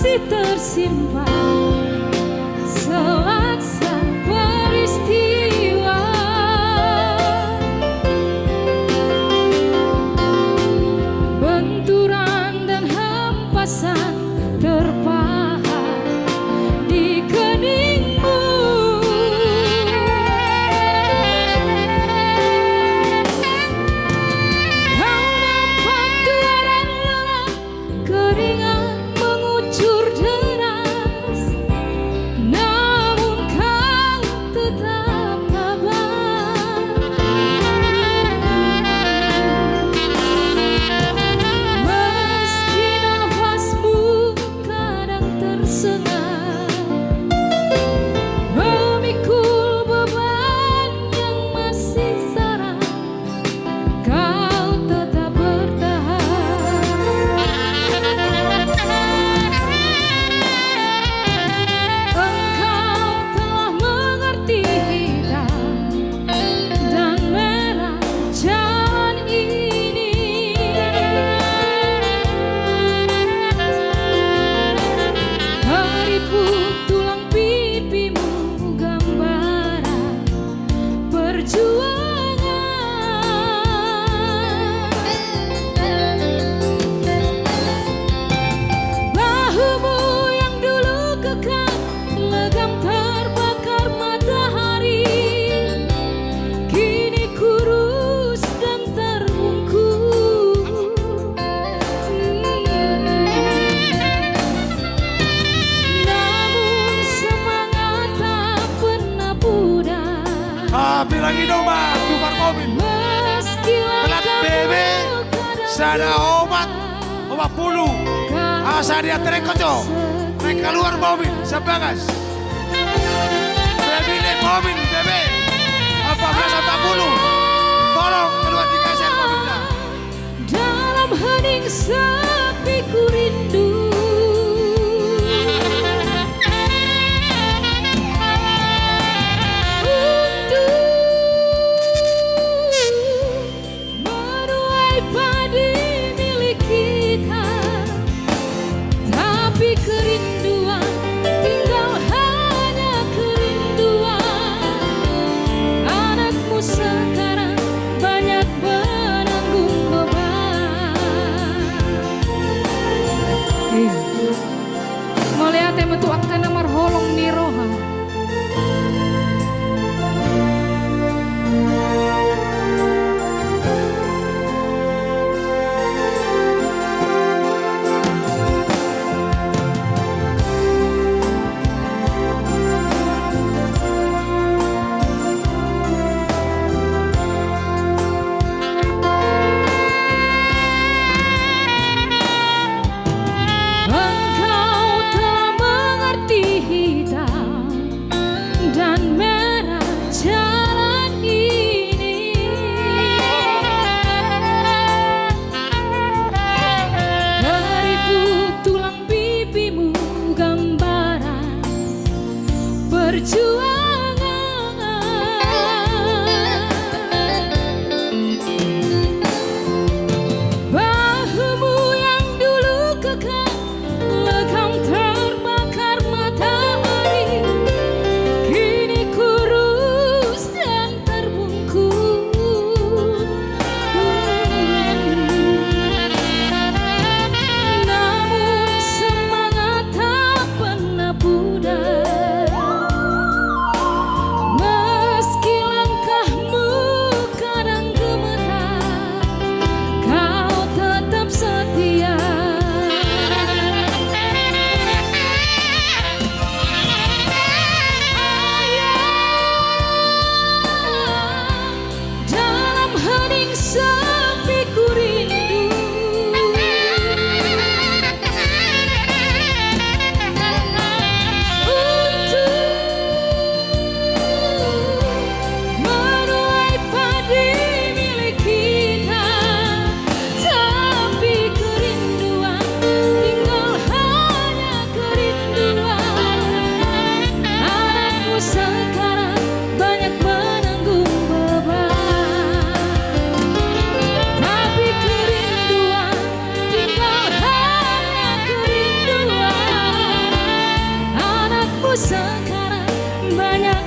masih tersimpan selaksa peristiwa. Benturan dan hempasan terpahat di keningmu. Kau nampak tua dan lelah, keringat mengucur deras, namun kau tetap tabah. Meski nafasmu kadang tersengat, memikul beban yang masih syarat, kau tetap bertahan. Engkau telah mengerti hitam dan merah jalan ini. Keriput tulang pipimu gambaran perjuangan. Bahumu yang dulu kekal legam terbakar matahari, kini kurus dan terbungkus. Namun semangat tak pernah pudar. Bilangin dong Mbak, tukar mobil. Meski Pelat bebe, sana obat pulu. Saya dia koco. Naik keluar mobil, sebagas. Bebe naik mobil, bebe. 1440. Tolong keluar di kasir mobilnya. Dalam hening sepi ku rindu. Untuk menuai padi milik kita, tapi kerinduan tinggal hanya kerinduan. Anakmu sekarang banyak menanggung beban. Melihat yang metuangkan nomor holong niroha. Engkau telah mengerti hitam dan merah jalan ini. Keriput tulang pipimu gambaran perjuangan. Bahumu yang dulu kekal legam terbakar matahari, kini kurus dan terbungkus. Namun semangat tak pernah pudar. sekarang banyak